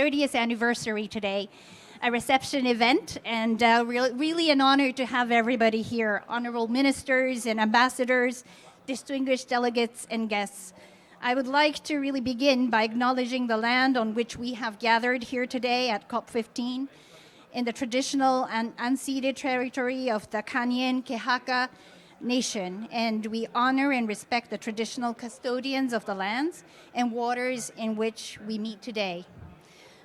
30th anniversary today, a reception event, and really an honor to have everybody here, honorable ministers and ambassadors, distinguished delegates and guests. I would like to really begin by acknowledging the land on which we have gathered here today at COP15 in the traditional and unceded territory of the Kanyen Kehaka Nation, and we honor and respect the traditional custodians of the lands and waters in which we meet today.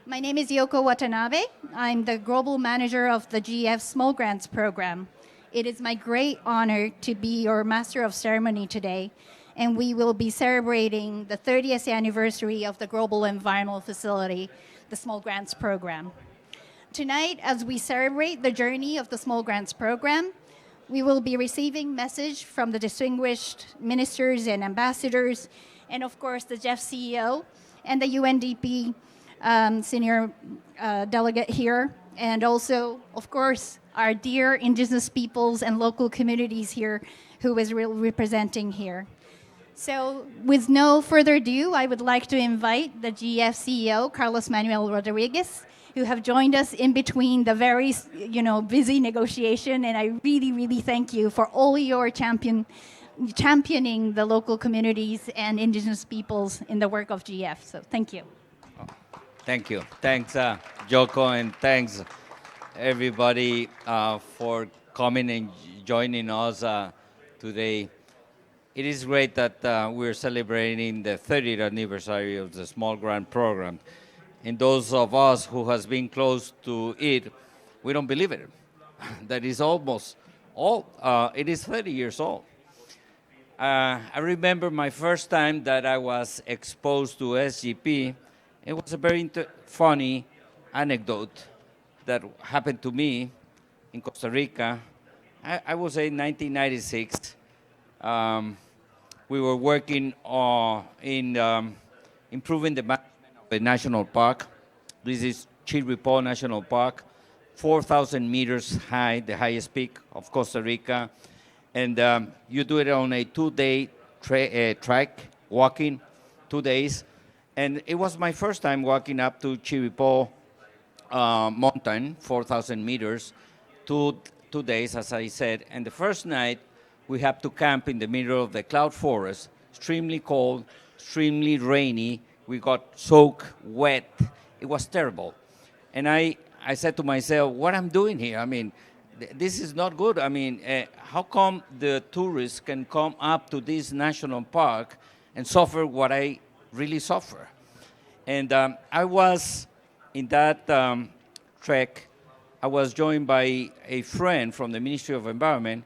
My name is Yoko Watanabe. I'm the Global Manager of the GEF Small Grants Programme. It is my great honor to be your Master of Ceremony today, and we will be celebrating the 30th anniversary of the Global Environmental Facility, the Small Grants Programme. Tonight, as we celebrate the journey of the Small Grants Programme, we will be receiving message from the distinguished ministers and ambassadors, and of course the GEF CEO and the UNDP senior delegate here, and also, of course, our dear Indigenous peoples and local communities here who is representing here. So with no further ado, I would like to invite the GEF CEO, Carlos Manuel Rodriguez, who have joined us in between the very, busy negotiation, and I really thank you for all your championing the local communities and Indigenous peoples in the work of GEF. So thank you. Thank you. Thanks, Joko, and thanks everybody for coming and joining us today. It is great that we're celebrating the 30th anniversary of the Small Grant Program. And those of us who has been close to it, we don't believe it. That is almost it is 30 years old. I remember my first time that I was exposed to SGP. It was a very funny anecdote that happened to me in Costa Rica. I would say 1996. We were working in improving the management of the national park. This is Chirripó National Park, 4,000 meters high, the highest peak of Costa Rica. And you do it on a 2-day track, walking, 2 days. And it was my first time walking up to Chirripó mountain, 4,000 meters, 2 days, as I said. And the first night, we have to camp in the middle of the cloud forest, extremely cold, extremely rainy. We got soaked, wet. It was terrible. And I said to myself, what I'm doing here? I mean, this is not good. I mean, how come the tourists can come up to this national park and suffer what I really suffer? And I was in that trek. I was joined by a friend from the Ministry of Environment,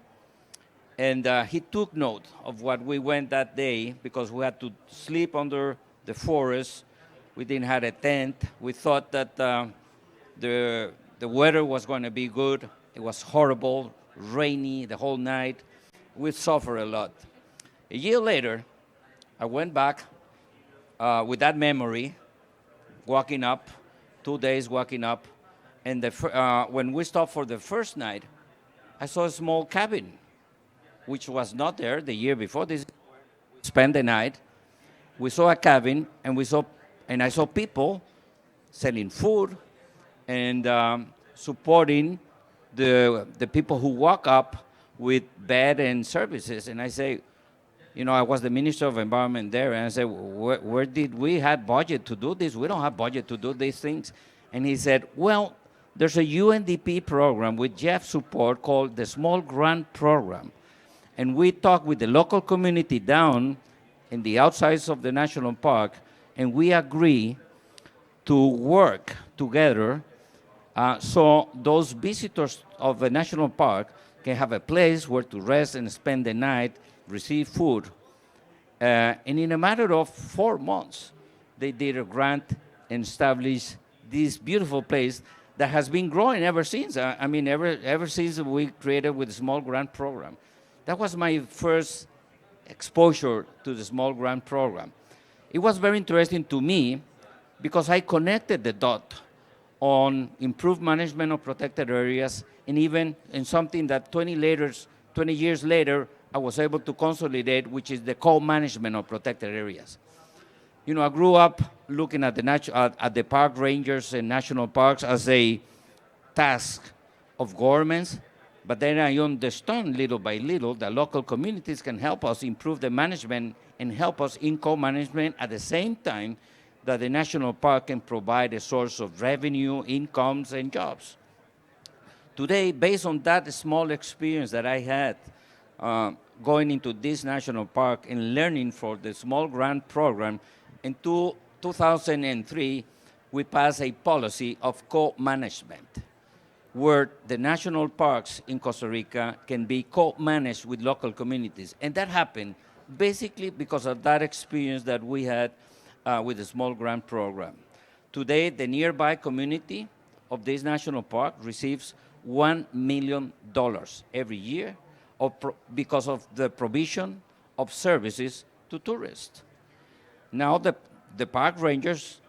and he took note of what we went that day because we had to sleep under the forest. We didn't have a tent. We thought that the weather was going to be good. It was horrible, rainy the whole night. We suffered a lot. A year later, I went back with that memory, walking up, 2 days walking up, and when we stopped for the first night, I saw a small cabin, which was not there the year before. We spent the night. We saw a cabin, and I saw people selling food and supporting the people who walk up with bed and services. And I say, I was the Minister of Environment there, and I said, where did we have budget to do this? We don't have budget to do these things. And he said, well, there's a UNDP program with GEF support called the Small Grant Program. And we talked with the local community down in the outsides of the national park, and we agree to work together so those visitors of the national park can have a place where to rest and spend the night, receive food. And in a matter of 4 months, they did a grant and established this beautiful place that has been growing ever since. Ever since we created with the Small Grant Program. That was my first exposure to the Small Grant Program. It was very interesting to me because I connected the dot on improved management of protected areas, and even in something that 20 years later, I was able to consolidate, which is the co-management of protected areas. You know, I grew up looking at at the park rangers and national parks as a task of governments, but then I understand little by little that local communities can help us improve the management and help us in co-management at the same time that the national park can provide a source of revenue, incomes, and jobs. Today, based on that small experience that I had going into this national park and learning for the small grant program, in 2003, we passed a policy of co-management where the national parks in Costa Rica can be co-managed with local communities. And that happened basically because of that experience that we had with the small grant program. Today, the nearby community of this national park receives $1 million every year because of the provision of services to tourists. Now the park rangers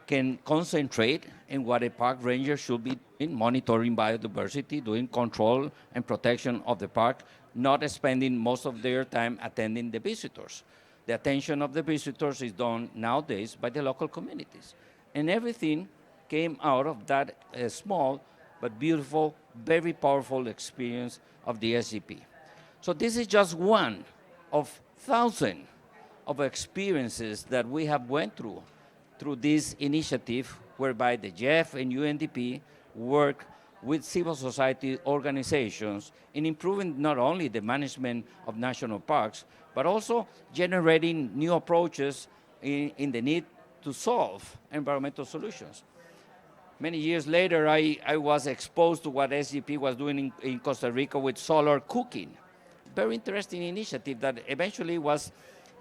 can concentrate in what a park ranger should be doing, monitoring biodiversity, doing control and protection of the park, not spending most of their time attending the visitors. The attention of the visitors is done nowadays by the local communities. And everything came out of that small but beautiful, very powerful experience of the SGP. So this is just one of thousands of experiences that we have went through this initiative whereby the GEF and UNDP work with civil society organizations in improving not only the management of national parks, but also generating new approaches in the need to solve environmental solutions. Many years later, I was exposed to what SGP was doing in Costa Rica with solar cooking. Very interesting initiative that eventually was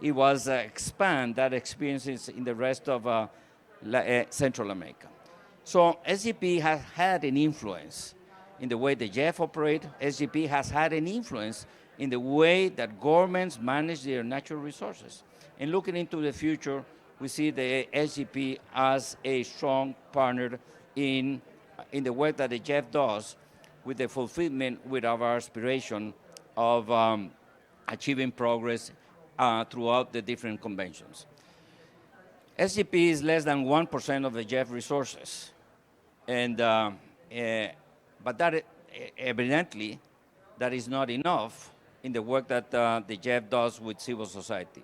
expand that experiences in the rest of Central America. So SGP has had an influence in the way the GEF operate. SGP has had an influence in the way that governments manage their natural resources. And looking into the future, we see the SGP as a strong partner in the work that the GEF does with the fulfillment with our aspiration of achieving progress throughout the different conventions. SGP is less than 1% of the GEF resources, and but that evidently that is not enough in the work that the GEF does with civil society.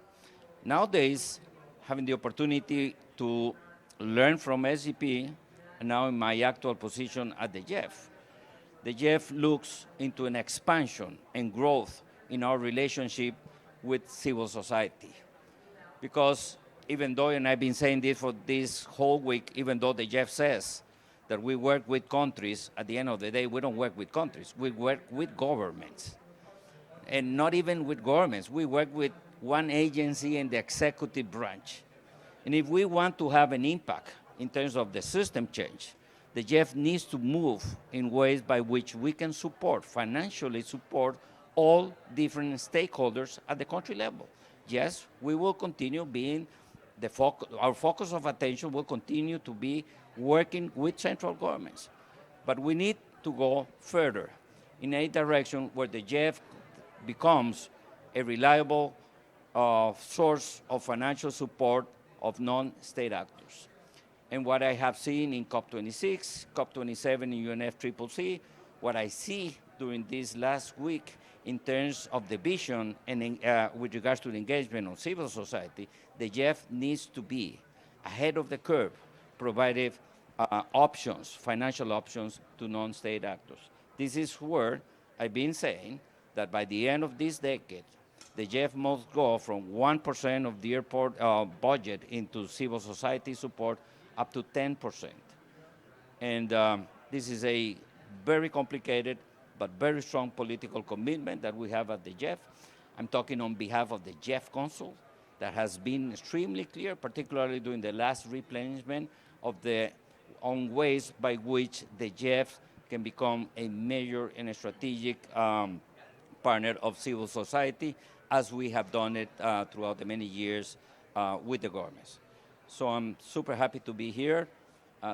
Nowadays, having the opportunity to learn from SGP, and now in my actual position at the GEF looks into an expansion and growth in our relationship with civil society. Because even though, and I've been saying this for this whole week, even though the GEF says that we work with countries, at the end of the day, we don't work with countries, we work with governments. And not even with governments, we work with one agency in the executive branch. And if we want to have an impact in terms of the system change, the GEF needs to move in ways by which we can support, financially support, all different stakeholders at the country level. Yes, we will continue being our focus of attention will continue to be working with central governments. But we need to go further in a direction where the GEF becomes a reliable source of financial support of non-state actors. And what I have seen in COP26, COP27 in UNFCCC, what I see during this last week in terms of the vision and with regards to the engagement of civil society, the GEF needs to be ahead of the curve, providing options, financial options to non-state actors. This is where I've been saying that by the end of this decade, the GEF must go from 1% of the airport budget into civil society support up to 10%. And this is a very complicated but very strong political commitment that we have at the GEF. I'm talking on behalf of the GEF Council that has been extremely clear, particularly during the last replenishment of the on ways by which the GEF can become a major and a strategic partner of civil society, as we have done it throughout the many years with the governments. So I'm super happy to be here.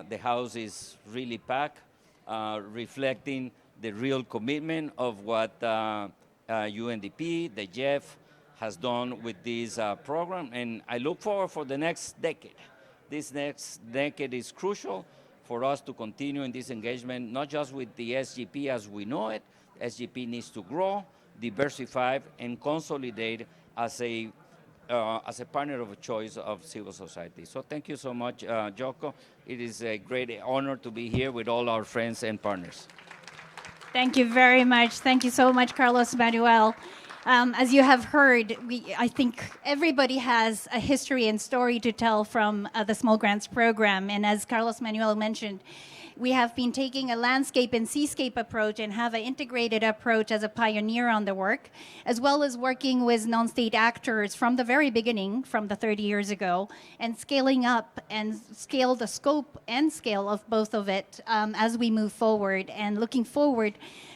The house is really packed, reflecting the real commitment of what UNDP, the GEF, has done with this program, and I look forward for the next decade. This next decade is crucial for us to continue in this engagement, not just with the SGP as we know it. SGP needs to grow, diversify, and consolidate as a partner of choice of civil society. So thank you so much, Joko. It is a great honor to be here with all our friends and partners. Thank you very much. Thank you so much, Carlos Manuel. As you have heard, I think everybody has a history and story to tell from the Small Grants Program. And as Carlos Manuel mentioned, we have been taking a landscape and seascape approach and have an integrated approach as a pioneer on the work, as well as working with non-state actors from the very beginning, from the 30 years ago, and scaling up and scale the scope and scale of both of it as we move forward, and looking forward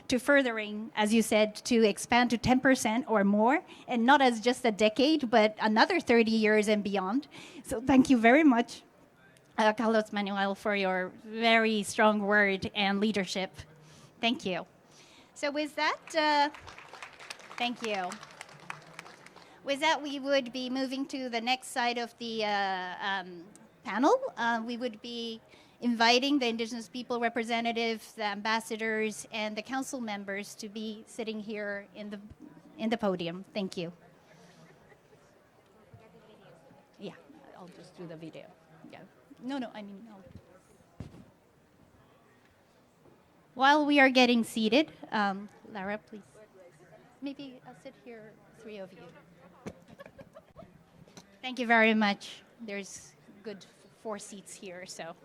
to furthering, as you said, to expand to 10% or more, and not as just a decade, but another 30 years and beyond. So thank you very much, Carlos Manuel, for your very strong word and leadership. Thank you. So with that, thank you. With that, we would be moving to the next side of the panel. We would be inviting the Indigenous people representatives, the ambassadors, and the council members to be sitting here in the podium. Thank you. Yeah, I'll just do the video. Yeah. No, I mean, no. While we are getting seated, Lara, please. Maybe I'll sit here, three of you. Thank you very much. There's good 4 seats here, so.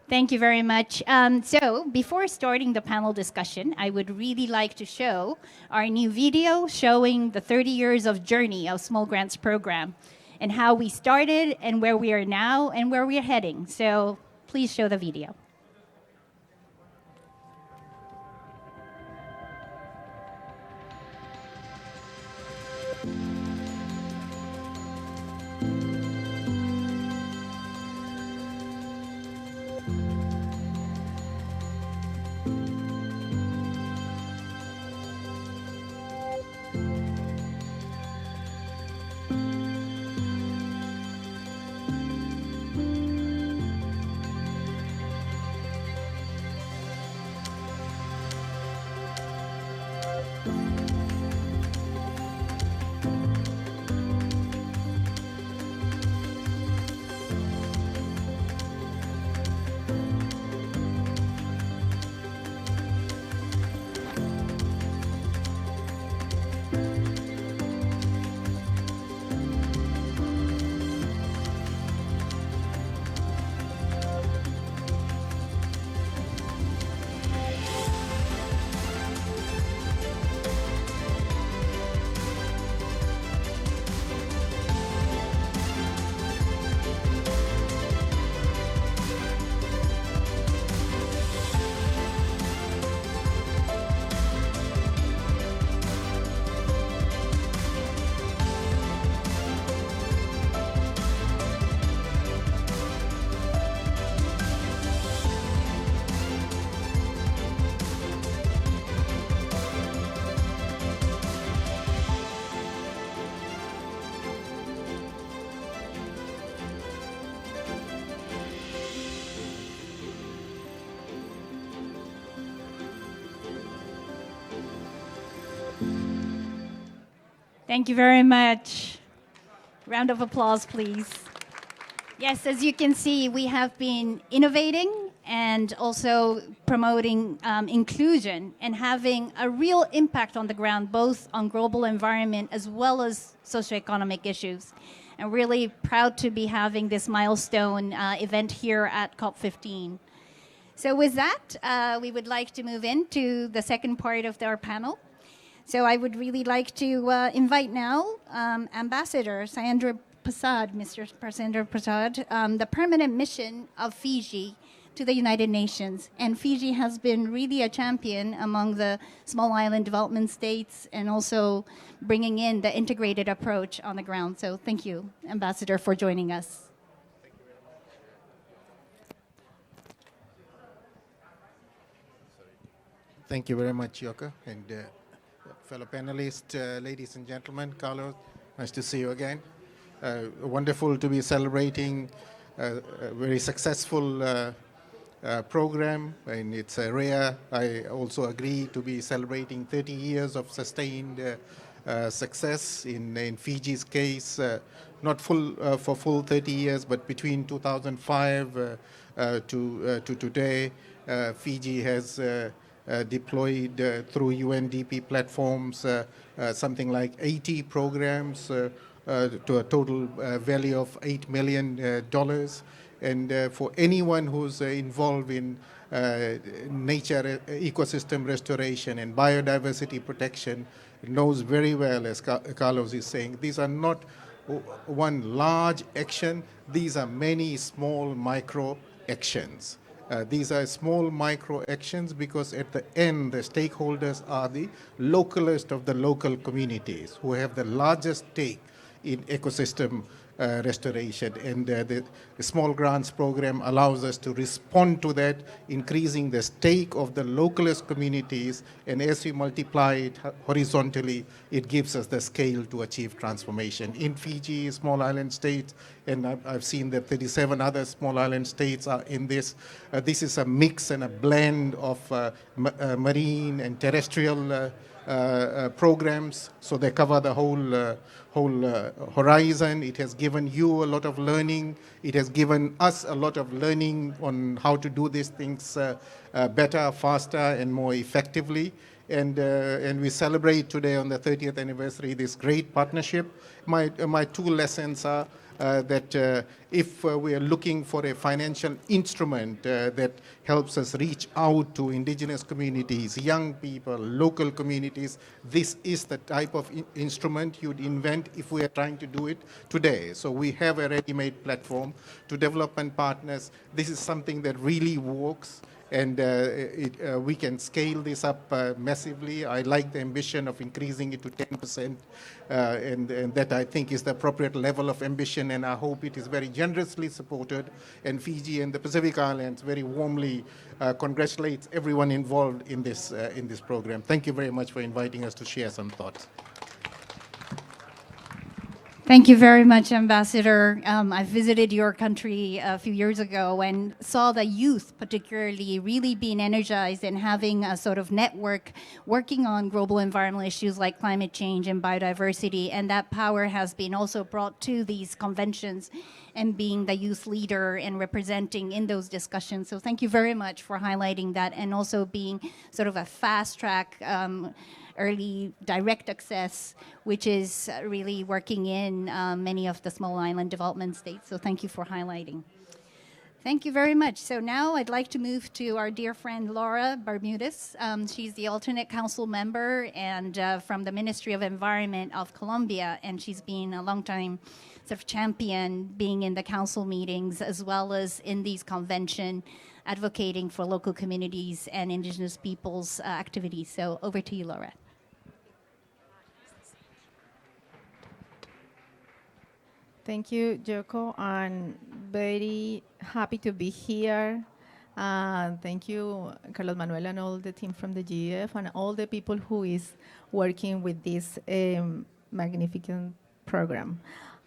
Thank you very much. So before starting the panel discussion, I would really like to show our new video showing the 30 years of journey of Small Grants Program and how we started and where we are now and where we are heading. So please show the video. Thank you very much. Round of applause, please. Yes, as you can see, we have been innovating and also promoting inclusion and having a real impact on the ground, both on global environment as well as socioeconomic issues. I'm really proud to be having this milestone event here at COP15. So with that, we would like to move into the second part of our panel. So I would really like to invite now Ambassador Sandra Prasad, Mr. Sandra Prasad, the permanent mission of Fiji to the United Nations. And Fiji has been really a champion among the small island development states and also bringing in the integrated approach on the ground. So thank you, Ambassador, for joining us. Thank you very much, Yoko. And fellow panelists, ladies and gentlemen. Carlos, nice to see you again. Wonderful to be celebrating a very successful program, and it's rare. I also agree to be celebrating 30 years of sustained success. In Fiji's case, not for full 30 years, but between 2005 to today, Fiji has deployed through UNDP platforms something like 80 programs to a total value of $8 million. And for anyone who's involved in nature ecosystem restoration and biodiversity protection knows very well, as Carlos is saying, these are not one large action, these are many small micro actions. These are small micro actions because at the end, the stakeholders are the localist of the local communities who have the largest stake in ecosystem restoration. And the Small Grants Program allows us to respond to that, increasing the stake of the localist communities. And as we multiply it horizontally, it gives us the scale to achieve transformation. In Fiji, small island states, and I've seen that 37 other small island states are in this. This is a mix and a blend of marine and terrestrial programs, so they cover the whole horizon. It has given you a lot of learning. It has given us a lot of learning on how to do these things better, faster, and more effectively. And we celebrate today on the 30th anniversary this great partnership. My two lessons are that if we are looking for a financial instrument that helps us reach out to indigenous communities, young people, local communities, this is the type of instrument you'd invent if we are trying to do it today. So we have a ready-made platform to development partners. This is something that really works, and we can scale this up massively. I like the ambition of increasing it to 10%, and that I think is the appropriate level of ambition, and I hope it is very generously supported. And Fiji and the Pacific Islands very warmly congratulates everyone involved in this program. Thank you very much for inviting us to share some thoughts. Thank you very much, Ambassador. I visited your country a few years ago and saw the youth particularly really being energized and having a sort of network working on global environmental issues like climate change and biodiversity. And that power has been also brought to these conventions and being the youth leader and representing in those discussions. So thank you very much for highlighting that, and also being sort of a fast track early direct access, which is really working in many of the small island development states. So thank you for highlighting. Thank you very much. So now I'd like to move to our dear friend Laura Bermudez. She's the alternate council member and from the Ministry of Environment of Colombia, and she's been a long time sort of champion being in the council meetings as well as in these convention advocating for local communities and indigenous peoples activities. So over to you, Laura. Thank you, Joko. I'm very happy to be here. Thank you, Carlos Manuel, and all the team from the GEF, and all the people who is working with this magnificent program.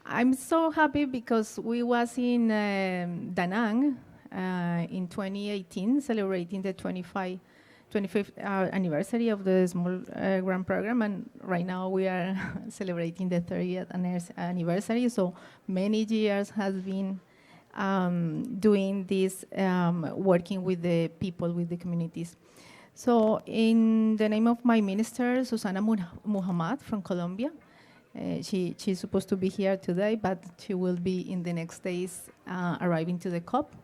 I'm so happy because we was in Da Nang in 2018, celebrating the 25th anniversary of the Small Grant Program, and right now we are celebrating the 30th anniversary. So many years has been doing this, working with the people, with the communities. So in the name of my minister, Susana Muhammad from Colombia, she's supposed to be here today, but she will be in the next days arriving to the COP.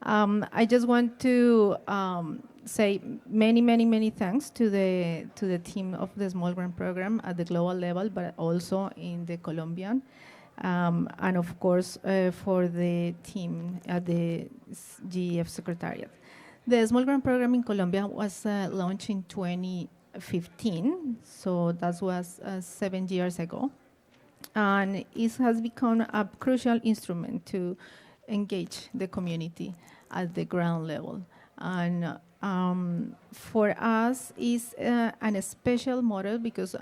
I just want to say many thanks to the team of the Small Grant Program at the global level, but also in the Colombian, and of course for the team at the GEF Secretariat. The Small Grant Program in Colombia was launched in 2015, so that was 7 years ago, and it has become a crucial instrument to engage the community at the ground level. And for us, is an special model because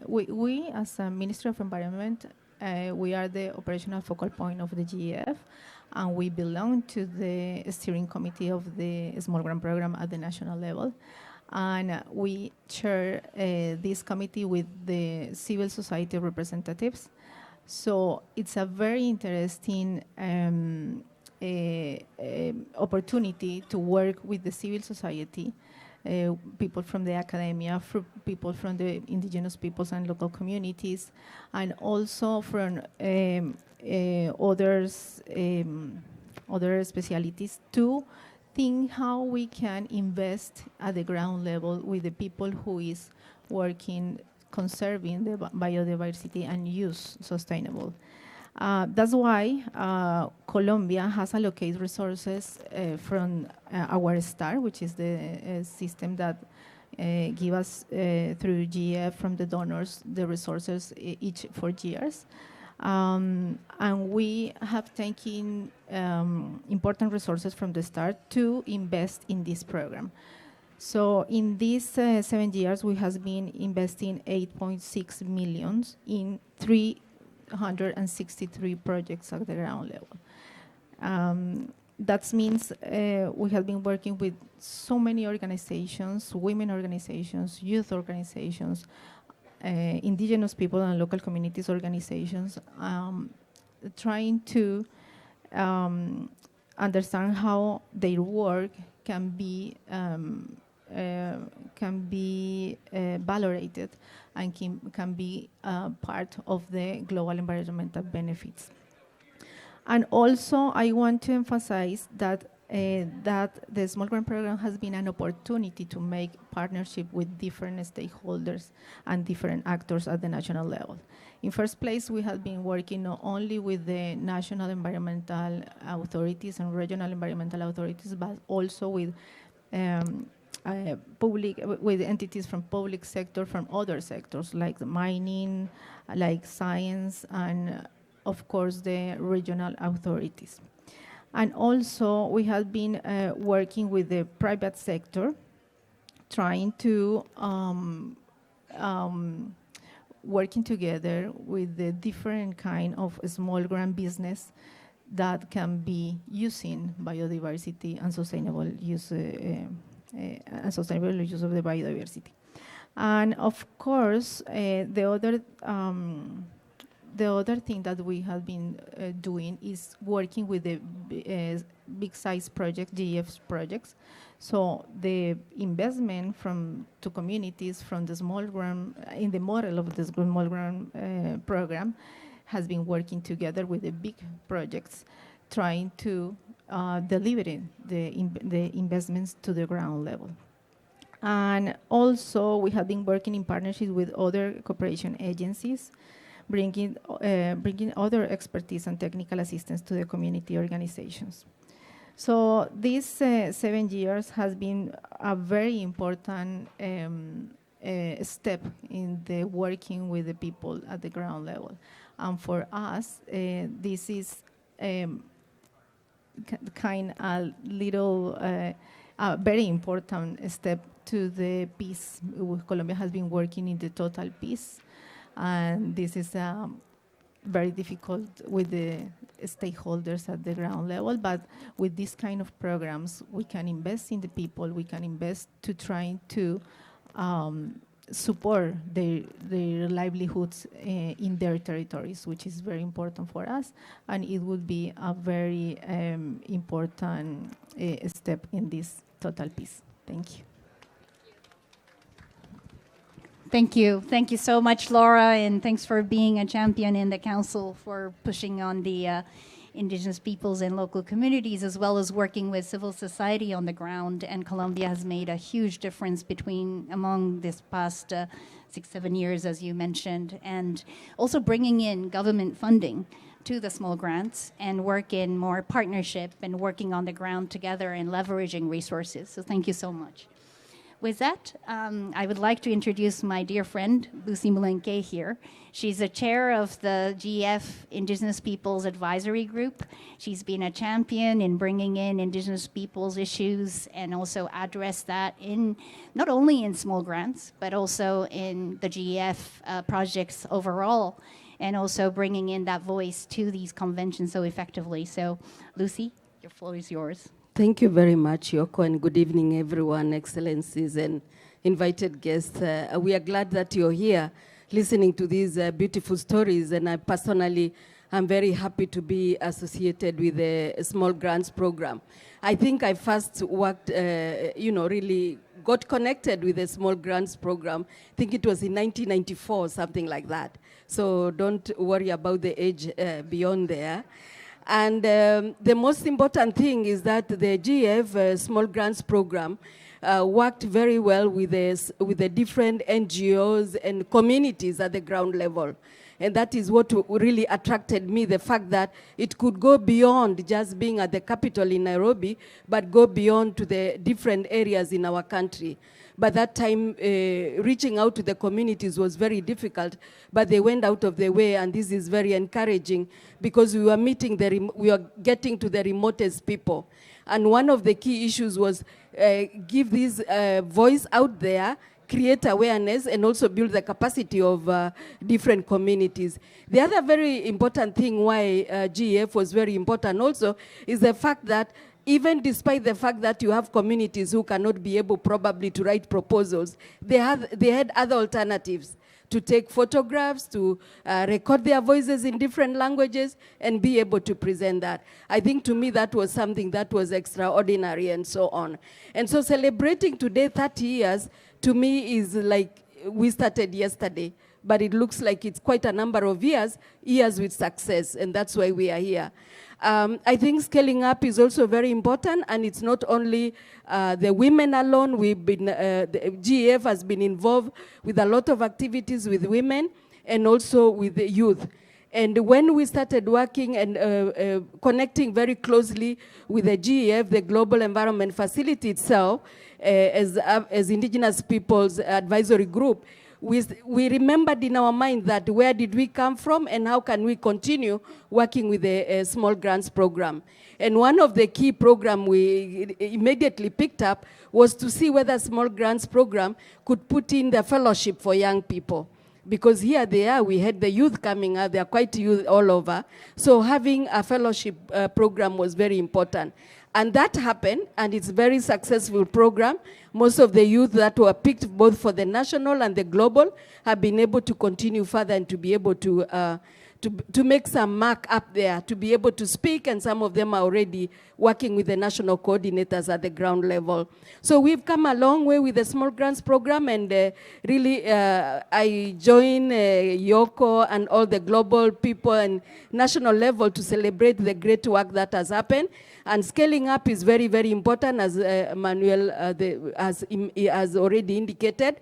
we as a Ministry of Environment, we are the operational focal point of the GEF, and we belong to the steering committee of the Small Grant Program at the national level. And we chair this committee with the civil society representatives. So it's a very interesting opportunity to work with the civil society, people from the academia, people from the indigenous peoples and local communities, and also from other specialities to think how we can invest at the ground level with the people who is working conserving the biodiversity and use sustainable. That's why Colombia has allocated resources from our STAR, which is the system that give us through GEF from the donors the resources each 4 years. And we have taken important resources from the start to invest in this program. So in these 7 years, we have been investing 8.6 million in 363 projects at the ground level. That means we have been working with so many organizations, women organizations, youth organizations, indigenous people and local communities organizations, trying to understand how their work can be valorated and can be part of the global environmental benefits. And also, I want to emphasize that the Small Grant Program has been an opportunity to make partnership with different stakeholders and different actors at the national level. In first place, we have been working not only with the national environmental authorities and regional environmental authorities, but also with with entities from public sector, from other sectors like the mining, like science, and of course the regional authorities. And also we have been working with the private sector, trying to working together with the different kind of small grant business that can be using biodiversity and sustainable use of the biodiversity. And of course, the other thing that we have been doing is working with the big size projects, GEF projects. So the investment to communities from the small grant, in the model of the small grant program, has been working together with the big projects, trying to deliver the investments to the ground level. And also we have been working in partnership with other cooperation agencies, bringing other expertise and technical assistance to the community organizations. So these 7 years has been a very important step in the working with the people at the ground level. And for us, this is kind of little, very important step to the peace. Colombia has been working in the total peace, and this is very difficult with the stakeholders at the ground level, but with this kind of programs, we can invest in the people, we can invest to trying to support their livelihoods in their territories, which is very important for us, and it would be a very important step in this total peace. Thank you. Thank you. Thank you so much, Laura, and thanks for being a champion in the council for pushing on the indigenous peoples and local communities, as well as working with civil society on the ground. And Colombia has made a huge difference among this past 6-7 years, as you mentioned, and also bringing in government funding to the small grants and work in more partnership and working on the ground together and leveraging resources. So thank you so much. With that, I would like to introduce my dear friend, Lucy Mulenke here. She's a chair of the GEF Indigenous Peoples Advisory Group. She's been a champion in bringing in Indigenous peoples issues and also address that in not only in small grants, but also in the GEF projects overall, and also bringing in that voice to these conventions so effectively. So, Lucy, your floor is yours. Thank you very much, Yoko, and good evening, everyone, excellencies and invited guests. We are glad that you're here listening to these beautiful stories, and I personally am very happy to be associated with the Small Grants Program. I think I first worked, really got connected with the Small Grants Program. I think it was in 1994, something like that. So don't worry about the age beyond there. And the most important thing is that the GEF Small Grants Program worked very well with the different NGOs and communities at the ground level. And that is what really attracted me, the fact that it could go beyond just being at the capital in Nairobi, but go beyond to the different areas in our country. By that time, reaching out to the communities was very difficult, but they went out of their way, and this is very encouraging because we were we were getting to the remotest people. And one of the key issues was give this voice out there, create awareness, and also build the capacity of different communities. The other very important thing why GEF was very important also is the fact that even despite the fact that you have communities who cannot be able probably to write proposals, they had other alternatives to take photographs, to record their voices in different languages, and be able to present that. I think to me that was something that was extraordinary and so on. And so celebrating today 30 years, to me is like we started yesterday, but it looks like it's quite a number of years with success, and that's why we are here. I think scaling up is also very important, and it's not only the women alone. The GEF has been involved with a lot of activities with women and also with the youth. And when we started working and connecting very closely with the GEF, the Global Environment Facility itself, as Indigenous Peoples Advisory Group, we remembered in our mind that where did we come from and how can we continue working with the Small Grants Program. And one of the key programs we immediately picked up was to see whether Small Grants Program could put in the fellowship for young people. Because here they are, we had the youth coming out, they are quite youth all over. So having a fellowship program was very important. And that happened, and it's a very successful program. Most of the youth that were picked both for the national and the global have been able to continue further and to be able to make some mark up there, to be able to speak, and some of them are already working with the national coordinators at the ground level. So we've come a long way with the Small Grants Program, and really I join Yoko and all the global people and national level to celebrate the great work that has happened. And scaling up is very, very important, as Manuel has already indicated.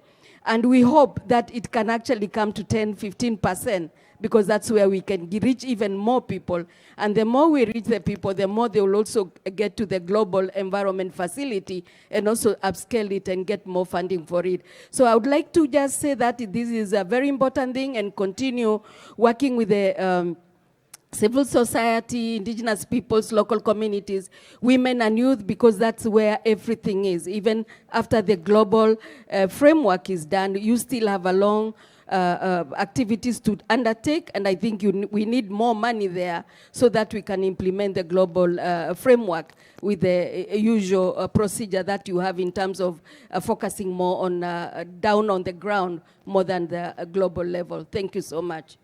And we hope that it can actually come to 10-15%, because that's where we can reach even more people. And the more we reach the people, the more they will also get to the Global Environment Facility and also upscale it and get more funding for it. So I would like to just say that this is a very important thing, and continue working with the civil society, indigenous peoples, local communities, women and youth, because that's where everything is. Even after the global framework is done, you still have a long activities to undertake, and I think we need more money there so that we can implement the global framework with the usual procedure that you have in terms of focusing more on down on the ground more than the global level. Thank you so much.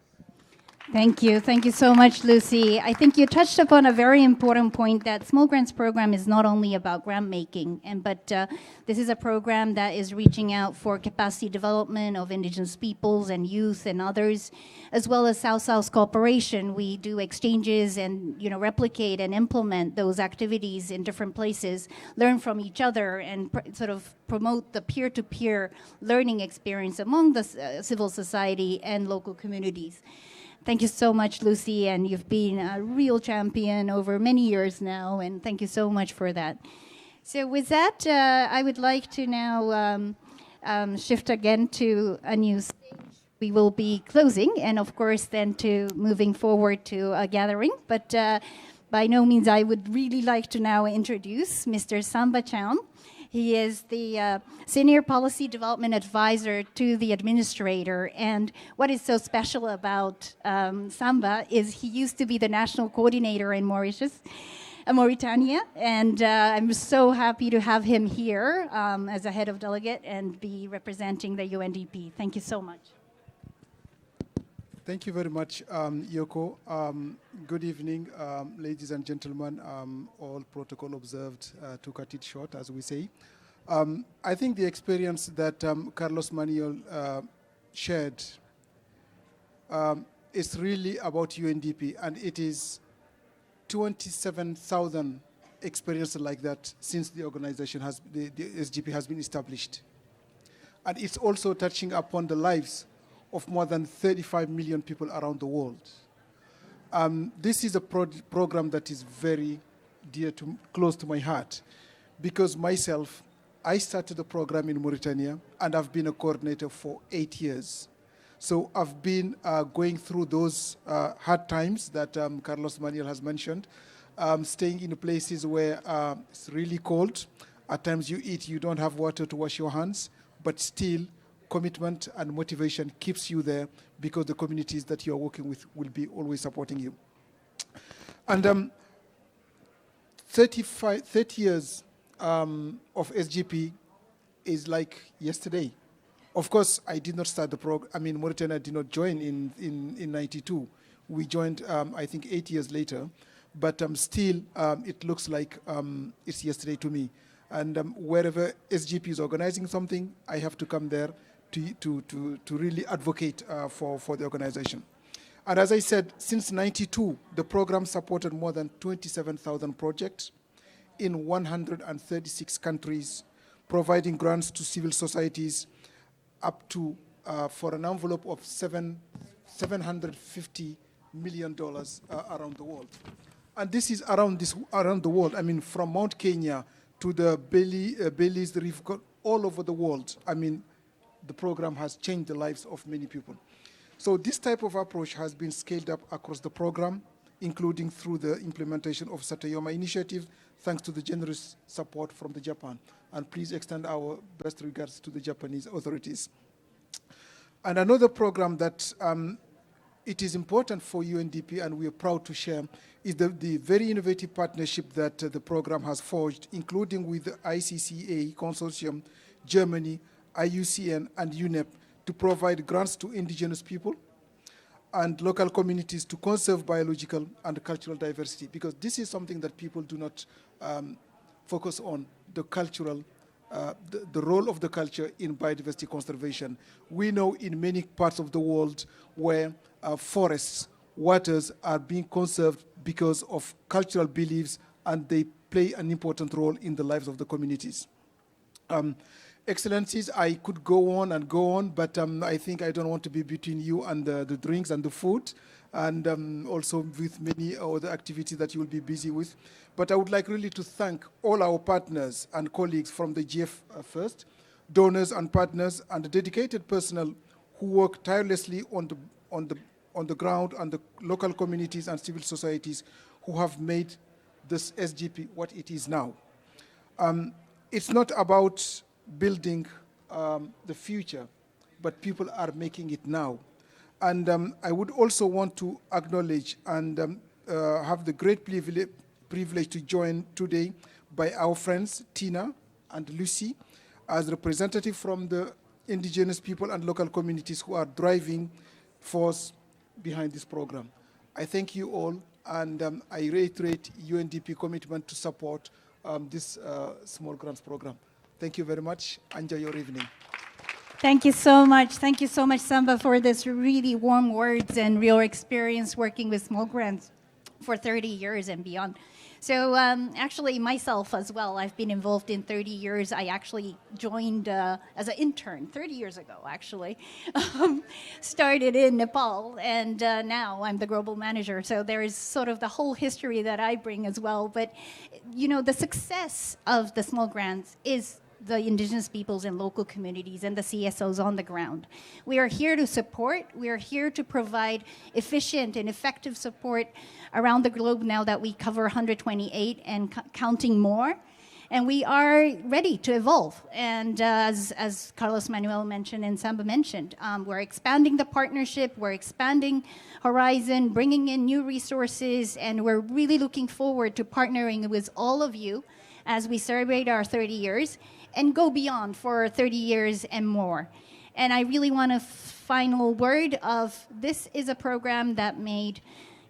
Thank you. Thank you so much, Lucy. I think you touched upon a very important point, that Small Grants Program is not only about grant making, but this is a program that is reaching out for capacity development of Indigenous peoples and youth and others, as well as South-South cooperation. We do exchanges and replicate and implement those activities in different places, learn from each other, and sort of promote the peer-to-peer learning experience among the civil society and local communities. Thank you so much, Lucy, and you've been a real champion over many years now, and thank you so much for that. So with that, I would like to now shift again to a new stage. We will be closing, and of course, then to moving forward to a gathering. But by no means, I would really like to now introduce Mr. Samba Chown. He is the Senior Policy Development Advisor to the Administrator. And what is so special about Samba is he used to be the National Coordinator in Mauritania. And I'm so happy to have him here as a head of delegate and be representing the UNDP. Thank you so much. Thank you very much, Yoko. Good evening, ladies and gentlemen. All protocol observed, to cut it short, as we say. I think the experience that Carlos Manuel shared is really about UNDP, and it is 27,000 experiences like that since the organization the SGP has been established. And it's also touching upon the lives of more than 35 million people around the world. This is a program that is very close to my heart, because myself, I started the program in Mauritania, and I've been a coordinator for 8 years. So I've been going through those hard times that Carlos Manuel has mentioned, staying in places where it's really cold. At times you don't have water to wash your hands, but still commitment and motivation keeps you there, because the communities that you are working with will be always supporting you. And 30 years of SGP is like yesterday. Of course, I did not start the program. I mean, Mauritania did not join in 92. We joined, I think, 8 years later. But still, it looks like it's yesterday to me. And wherever SGP is organizing something, I have to come there to really advocate for the organization. And as I said, since 92, the program supported more than 27,000 projects in 136 countries, providing grants to civil societies up to, for an envelope of $750 million around the world. And this is around the world. I mean, from Mount Kenya to the Belize Reef, all over the world. I mean, the program has changed the lives of many people. So this type of approach has been scaled up across the program, including through the implementation of Satayoma initiative, thanks to the generous support from the Japan. And please extend our best regards to the Japanese authorities. And another program that it is important for UNDP, and we are proud to share, is the very innovative partnership that the program has forged, including with the ICCA Consortium, Germany, IUCN, and UNEP, to provide grants to indigenous people and local communities to conserve biological and cultural diversity, because this is something that people do not focus on, the cultural, the role of the culture in biodiversity conservation. We know in many parts of the world where forests, waters are being conserved because of cultural beliefs, and they play an important role in the lives of the communities. Excellencies, I could go on, but I think I don't want to be between you and the drinks and the food, and also with many other activities that you will be busy with. But I would like really to thank all our partners and colleagues from the GEF first, donors and partners, and the dedicated personnel who work tirelessly on the ground, and the local communities and civil societies who have made this SGP what it is now. It's not about building the future, but people are making it now. And I would also want to acknowledge and have the great privilege to join today by our friends Tina and Lucy as representative from the indigenous people and local communities who are driving force behind this program. I thank you all, and I reiterate UNDP commitment to support this small grants program. Thank you very much. Enjoy your evening. Thank you so much. Thank you so much, Samba, for this really warm words and real experience working with small grants for 30 years and beyond. So actually myself as well, I've been involved in 30 years. I actually joined as an intern 30 years ago, actually. Started in Nepal, and now I'm the global manager. So there is sort of the whole history that I bring as well. But, you know, the success of the small grants is the indigenous peoples and local communities and the CSOs on the ground. We are here to support. We are here to provide efficient and effective support around the globe now that we cover 128 and counting more. And we are ready to evolve. And as Carlos Manuel mentioned and Samba mentioned, we're expanding the partnership, we're expanding Horizon, bringing in new resources, and we're really looking forward to partnering with all of you as we celebrate our 30 years and go beyond for 30 years and more. And I really want a final word of this is a program that made,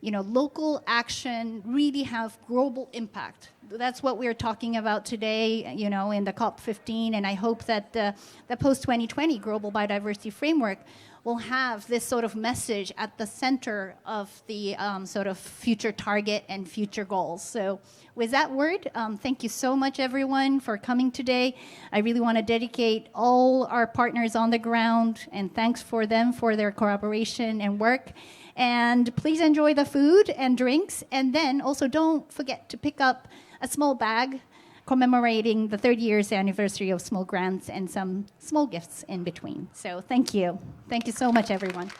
you know, local action really have global impact. That's what we're talking about today, you know, in the COP15, and I hope that the post-2020 Global Biodiversity Framework will have this sort of message at the center of the sort of future target and future goals. So with that word, thank you so much, everyone, for coming today. I really want to dedicate all our partners on the ground, and thanks for them for their cooperation and work. And please enjoy the food and drinks, and then also don't forget to pick up a small bag commemorating the 30 years anniversary of small grants and some small gifts in between. So thank you. Thank you so much, everyone.